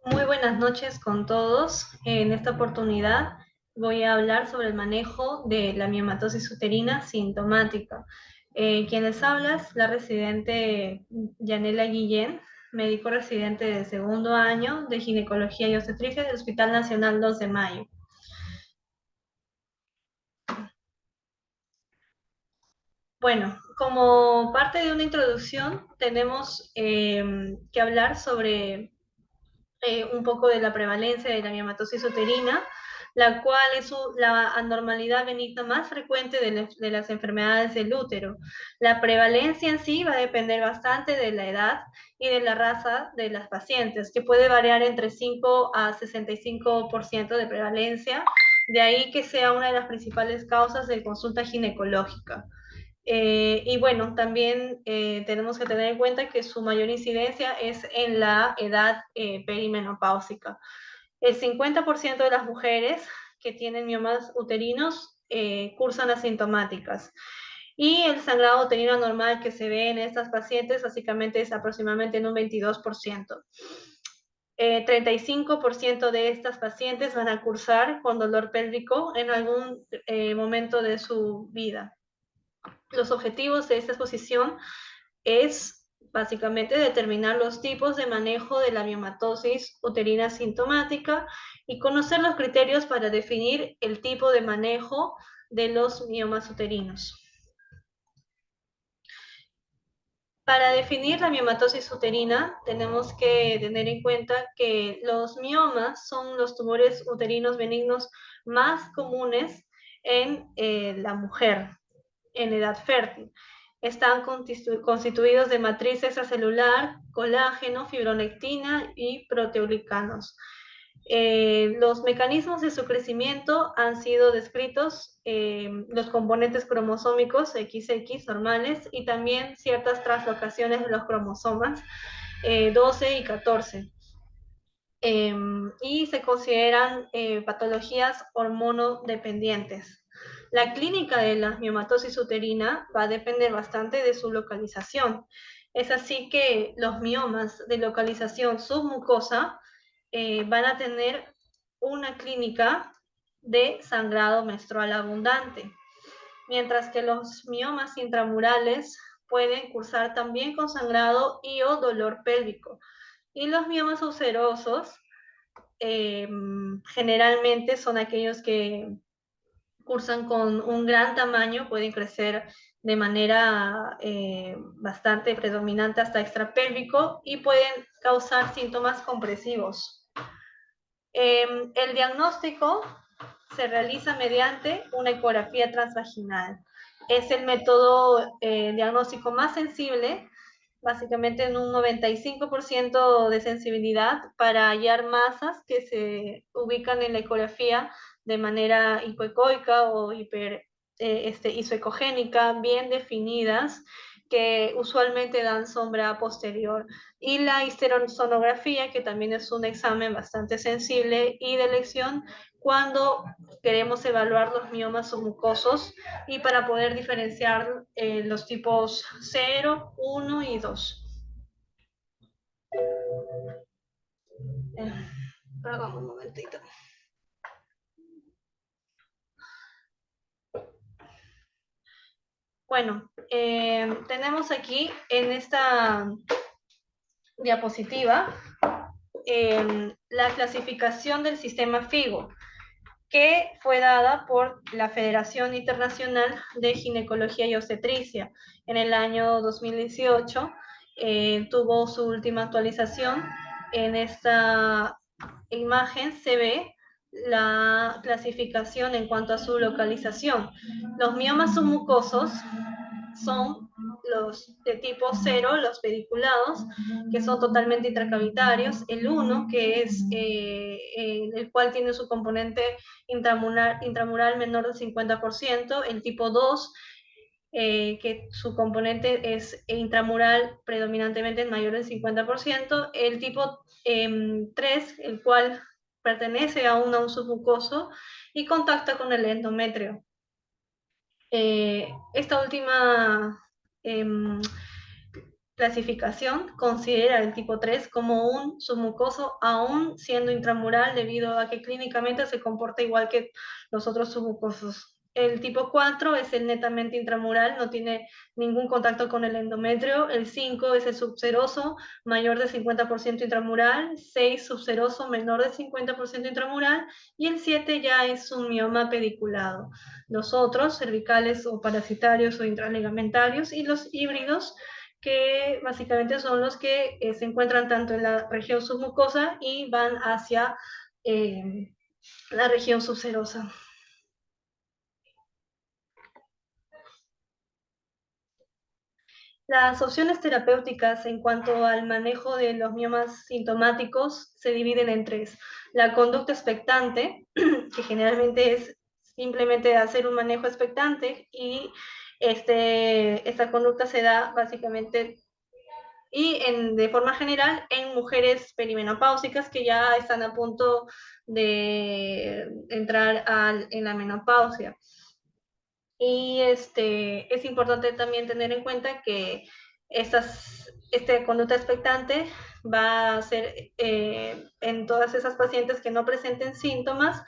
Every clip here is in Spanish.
Muy buenas noches con todos. En esta oportunidad voy a hablar sobre el manejo de la miomatosis uterina sintomática. Quien les habla es la residente Yanela Guillén, médico residente de segundo año de ginecología y obstetricia del Hospital Nacional 2 de Mayo. Bueno, como parte de una introducción, tenemos que hablar sobre un poco de la prevalencia de la miomatosis uterina, la cual es la anormalidad benigna más frecuente de las enfermedades del útero. La prevalencia en sí va a depender bastante de la edad y de la raza de las pacientes, que puede variar entre 5 a 65% de prevalencia, de ahí que sea una de las principales causas de consulta ginecológica. Y bueno, también tenemos que tener en cuenta que su mayor incidencia es en la edad perimenopáusica. El 50% de las mujeres que tienen miomas uterinos cursan asintomáticas. Y el sangrado uterino anormal que se ve en estas pacientes básicamente es aproximadamente en un 22%. 35% de estas pacientes van a cursar con dolor pélvico en algún momento de su vida. Los objetivos de esta exposición es básicamente determinar los tipos de manejo de la miomatosis uterina sintomática y conocer los criterios para definir el tipo de manejo de los miomas uterinos. Para definir la miomatosis uterina, tenemos que tener en cuenta que los miomas son los tumores uterinos benignos más comunes en la mujer en edad fértil. Están constituidos de matriz extracelular, colágeno, fibronectina y proteoglicanos. Los mecanismos de su crecimiento han sido descritos, los componentes cromosómicos XX normales y también ciertas translocaciones de los cromosomas 12 y 14. Y se consideran patologías hormonodependientes. La clínica de la miomatosis uterina va a depender bastante de su localización. Es así que los miomas de localización submucosa van a tener una clínica de sangrado menstrual abundante, mientras que los miomas intramurales pueden cursar también con sangrado y o dolor pélvico. Y los miomas ulcerosos generalmente son aquellos que cursan con un gran tamaño, pueden crecer de manera bastante predominante hasta extrapélvico y pueden causar síntomas compresivos. El diagnóstico se realiza mediante una ecografía transvaginal. Es el método diagnóstico más sensible, básicamente en un 95% de sensibilidad para hallar masas que se ubican en la ecografía de manera hipoecoica o isoecogénica, bien definidas, que usualmente dan sombra posterior. Y la histerosonografía, que también es un examen bastante sensible y de elección cuando queremos evaluar los miomas submucosos y para poder diferenciar los tipos 0, 1 y 2. Perdón un momentito. Bueno, tenemos aquí en esta diapositiva la clasificación del sistema FIGO, que fue dada por la Federación Internacional de Ginecología y Obstetricia en el año 2018. Tuvo su última actualización. En esta imagen se ve la clasificación en cuanto a su localización. Los miomas submucosos son los de tipo 0, los pediculados, que son totalmente intracavitarios, el 1, que es el cual tiene su componente intramural menor del 50%, el tipo 2, que su componente es intramural predominantemente mayor del 50%, el tipo 3, el cual pertenece aún a un submucoso y contacta con el endometrio. Esta última clasificación considera el tipo 3 como un submucoso, aún siendo intramural, debido a que clínicamente se comporta igual que los otros submucosos. El tipo 4 es el netamente intramural, no tiene ningún contacto con el endometrio. El 5 es el subseroso, mayor de 50% intramural. 6, subseroso, menor de 50% intramural. Y el 7 ya es un mioma pediculado. Los otros, cervicales o parasitarios o intraligamentarios, y los híbridos, que básicamente son los que se encuentran tanto en la región submucosa y van hacia la región subserosa. Las opciones terapéuticas en cuanto al manejo de los miomas sintomáticos se dividen en tres. La conducta expectante, que generalmente es simplemente hacer un manejo expectante, y esta conducta se da básicamente de forma general en mujeres perimenopáusicas que ya están a punto de entrar en la menopausia. Y es importante también tener en cuenta que esta conducta expectante va a ser en todas esas pacientes que no presenten síntomas,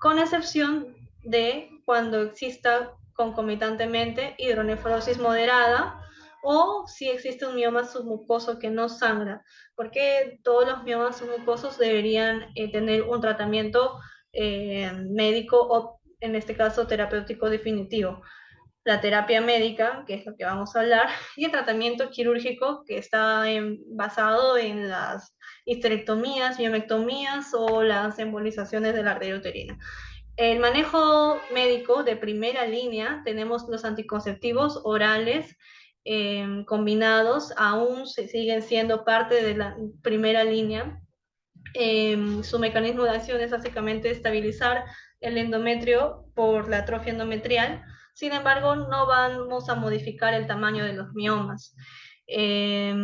con excepción de cuando exista concomitantemente hidronefrosis moderada, o si existe un mioma submucoso que no sangra, porque todos los miomas submucosos deberían tener un tratamiento médico o, en este caso, terapéutico definitivo. La terapia médica, que es lo que vamos a hablar, y el tratamiento quirúrgico, que está basado en las histerectomías, miomectomías o las embolizaciones de la arteria uterina. El manejo médico de primera línea, tenemos los anticonceptivos orales combinados, aún se siguen siendo parte de la primera línea. Su mecanismo de acción es básicamente estabilizar el endometrio por la atrofia endometrial. Sin embargo, no vamos a modificar el tamaño de los miomas. Eh,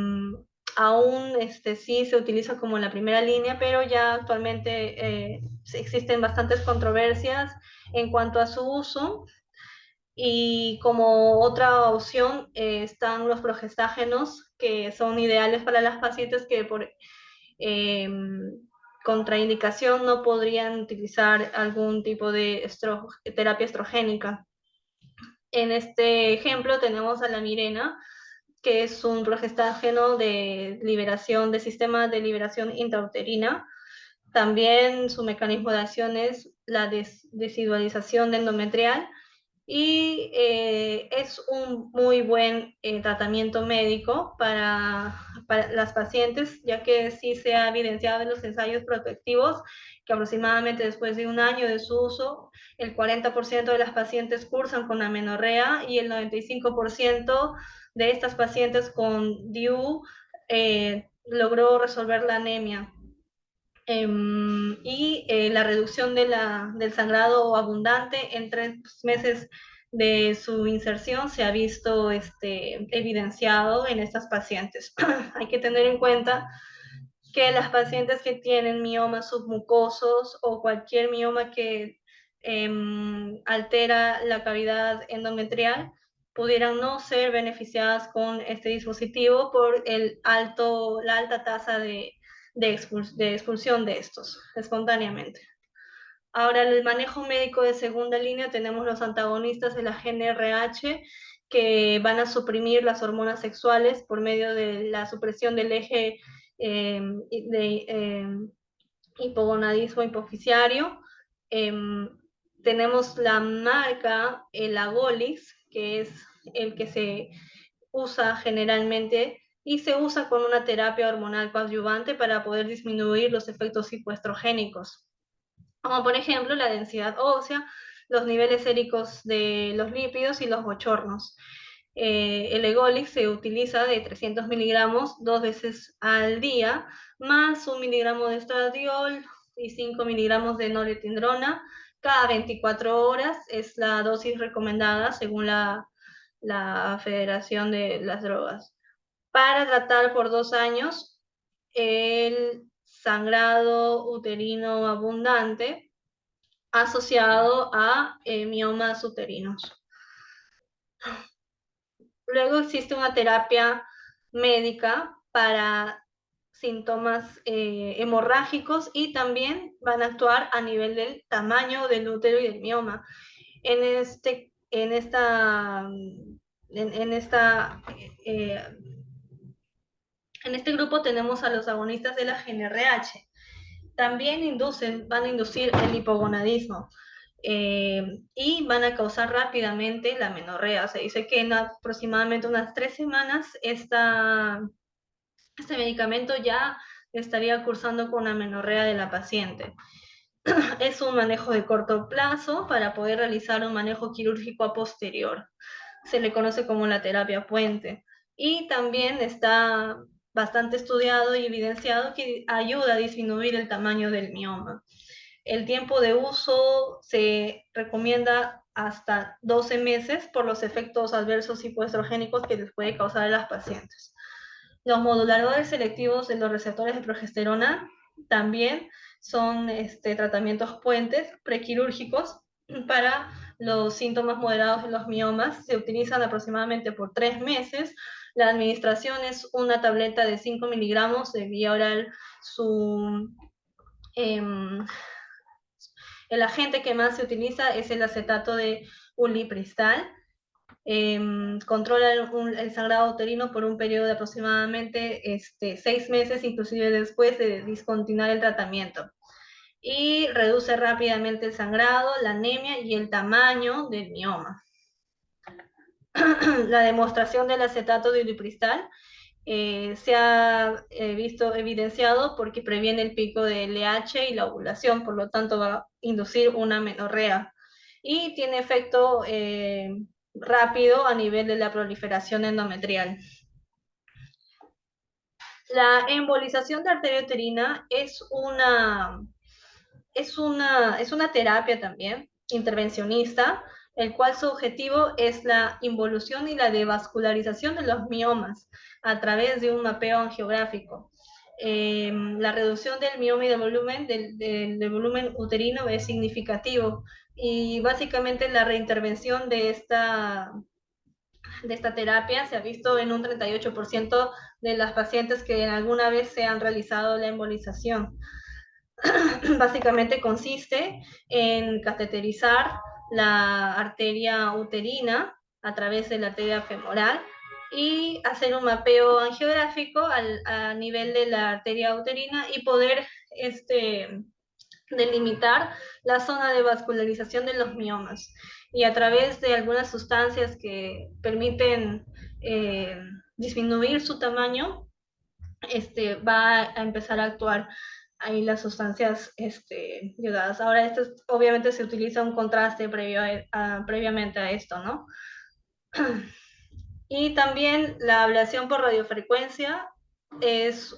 Aún sí se utiliza como la primera línea, pero ya actualmente existen bastantes controversias en cuanto a su uso. Y como otra opción están los progestágenos, que son ideales para las pacientes que por eh, contraindicación no podrían utilizar algún tipo de terapia estrogénica. En este ejemplo tenemos a la mirena, que es un progestágeno de liberación, de sistema de liberación intrauterina. También su mecanismo de acción es la desidualización de endometrial, y es un muy buen tratamiento médico para las pacientes, ya que sí se ha evidenciado en los ensayos prospectivos que aproximadamente después de un año de su uso, el 40% de las pacientes cursan con amenorrea, y el 95% de estas pacientes con DIU logró resolver la anemia. La reducción del sangrado abundante en 3 meses de su inserción se ha visto evidenciado en estas pacientes. Hay que tener en cuenta que las pacientes que tienen miomas submucosos o cualquier mioma que altera la cavidad endometrial pudieran no ser beneficiadas con este dispositivo por la alta tasa de expulsión de estos espontáneamente. Ahora, el manejo médico de segunda línea, tenemos los antagonistas de la GnRH, que van a suprimir las hormonas sexuales por medio de la supresión del eje de hipogonadismo hipoficiario. Eh, Tenemos la marca, el Agolix, que es el que se usa generalmente y se usa con una terapia hormonal coadyuvante para poder disminuir los efectos hipoestrogénicos, como por ejemplo la densidad ósea, los niveles séricos de los lípidos y los bochornos. El Egolix se utiliza de 300 miligramos 2 veces al día, más 1 miligramo de estradiol y 5 miligramos de norepinefrina cada 24 horas. Es la dosis recomendada según la Federación de las Drogas, para tratar por 2 años el sangrado uterino abundante asociado a miomas uterinos. Luego existe una terapia médica para síntomas hemorrágicos, y también van a actuar a nivel del tamaño del útero y del mioma. En este, en esta, en esta, en este grupo tenemos a los agonistas de la GnRH. También van a inducir el hipogonadismo. Y van a causar rápidamente la menorrea. Se dice que en aproximadamente unas 3 semanas este medicamento ya estaría cursando con la menorrea de la paciente. Es un manejo de corto plazo para poder realizar un manejo quirúrgico a posterior. Se le conoce como la terapia puente. Y también está bastante estudiado y evidenciado que ayuda a disminuir el tamaño del mioma. El tiempo de uso se recomienda hasta 12 meses por los efectos adversos hipoestrogénicos que les puede causar a las pacientes. Los moduladores selectivos de los receptores de progesterona también son tratamientos puentes prequirúrgicos para los síntomas moderados de los miomas. Se utilizan aproximadamente por 3 meses. La administración es una tableta de 5 miligramos de vía oral. El agente que más se utiliza es el acetato de ulipristal. Controla el sangrado uterino por un periodo de aproximadamente 6 meses, inclusive después de discontinuar el tratamiento. Y reduce rápidamente el sangrado, la anemia y el tamaño del mioma. La demostración del acetato de ulipristal se ha visto evidenciado porque previene el pico de LH y la ovulación, por lo tanto va a inducir una menorrea. Y tiene efecto rápido a nivel de la proliferación endometrial. La embolización de arteria uterina es una terapia también intervencionista, el cual su objetivo es la involución y la devascularización de los miomas a través de un mapeo angiográfico. La reducción del mioma y del volumen uterino es significativo, y básicamente la reintervención de esta terapia se ha visto en un 38% de las pacientes que alguna vez se han realizado la embolización. Básicamente consiste en cateterizar la arteria uterina a través de la arteria femoral y hacer un mapeo angiográfico a nivel de la arteria uterina y poder delimitar la zona de vascularización de los miomas. Y a través de algunas sustancias que permiten disminuir su tamaño, va a empezar a actuar ahí las sustancias ayudadas. Ahora, obviamente se utiliza un contraste previamente a esto, ¿no? Y también la ablación por radiofrecuencia es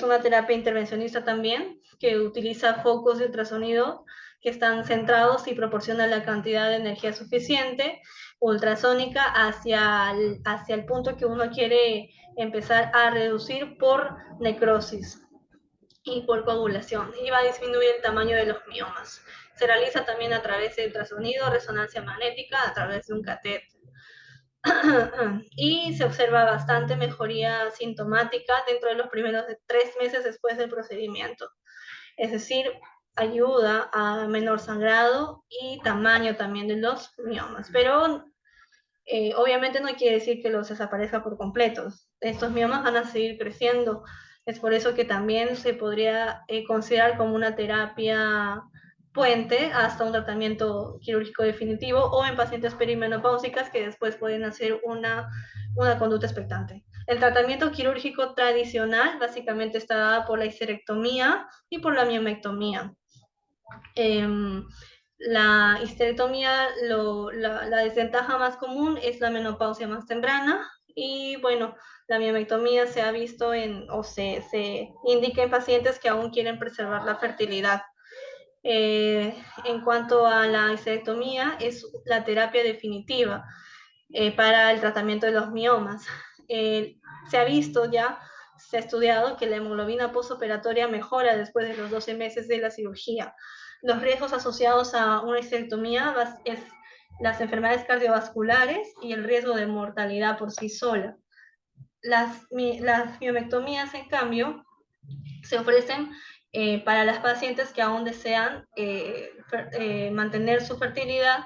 una terapia intervencionista también, que utiliza focos de ultrasonido que están centrados y proporcionan la cantidad de energía suficiente ultrasónica hacia el punto que uno quiere empezar a reducir por necrosis y por coagulación, y va a disminuir el tamaño de los miomas. Se realiza también a través de ultrasonido, resonancia magnética, a través de un catéter. Y se observa bastante mejoría sintomática dentro de los primeros 3 meses después del procedimiento. Es decir, ayuda a menor sangrado y tamaño también de los miomas. Pero obviamente no quiere decir que los desaparezca por completo. Estos miomas van a seguir creciendo. Es por eso que también se podría considerar como una terapia puente hasta un tratamiento quirúrgico definitivo, o en pacientes perimenopáusicas que después pueden hacer una conducta expectante. El tratamiento quirúrgico tradicional básicamente está dado por la histerectomía y por la miomectomía. La histerectomía, la desventaja más común es la menopausia más temprana, y bueno, la miomectomía se ha visto se indica en pacientes que aún quieren preservar la fertilidad. En cuanto a la histerectomía, es la terapia definitiva para el tratamiento de los miomas. Se ha visto ya, se ha estudiado que la hemoglobina postoperatoria mejora después de los 12 meses de la cirugía. Los riesgos asociados a una histerectomía es las enfermedades cardiovasculares y el riesgo de mortalidad por sí sola. Las miomectomías, en cambio, se ofrecen para las pacientes que aún desean mantener su fertilidad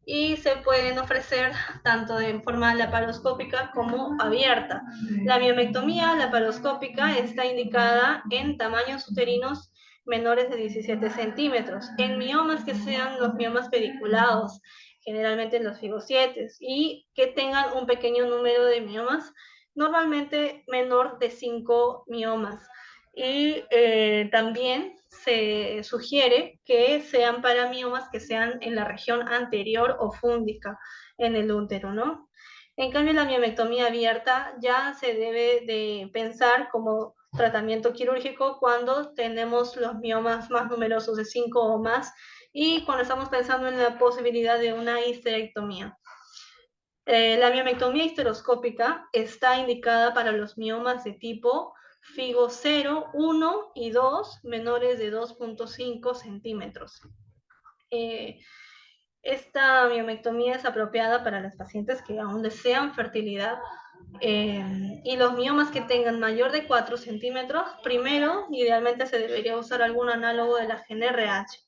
y se pueden ofrecer tanto de forma laparoscópica como abierta. La miomectomía laparoscópica está indicada en tamaños uterinos menores de 17 centímetros, en miomas que sean los miomas pediculados, generalmente los fibocietes, y que tengan un pequeño número de miomas, normalmente menor de 5 miomas. Y también se sugiere que sean para miomas que sean en la región anterior o fúndica en el útero, ¿no? En cambio, la miomectomía abierta ya se debe de pensar como tratamiento quirúrgico cuando tenemos los miomas más numerosos de 5 o más y cuando estamos pensando en la posibilidad de una histerectomía. La miomectomía histeroscópica está indicada para los miomas de tipo FIGO 0, 1 y 2 menores de 2.5 centímetros. Esta miomectomía es apropiada para las pacientes que aún desean fertilidad y los miomas que tengan mayor de 4 centímetros, primero, idealmente se debería usar algún análogo de la GnRH.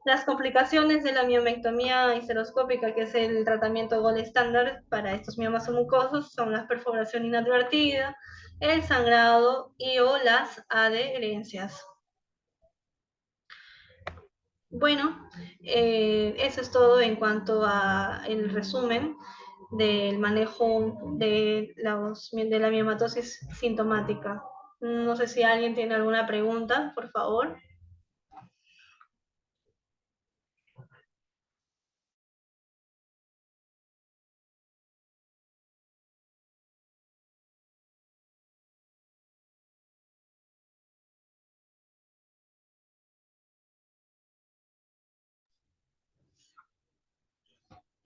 Las complicaciones de la miomectomía histeroscópica, que es el tratamiento gold estándar para estos miomas mucosos, son la perforación inadvertida, el sangrado y o las adherencias. Bueno, eso es todo en cuanto a el resumen del manejo de la miomatosis sintomática. No sé si alguien tiene alguna pregunta, por favor.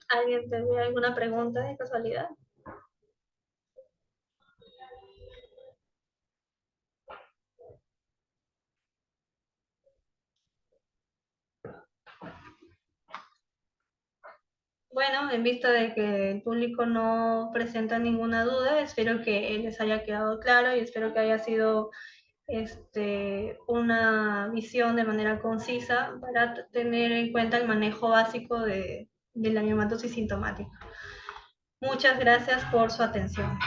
¿Alguien tiene alguna pregunta de casualidad? Bueno, en vista de que el público no presenta ninguna duda, espero que les haya quedado claro y espero que haya sido una visión de manera concisa para tener en cuenta el manejo básico de la miomatosis sintomática. Muchas gracias por su atención.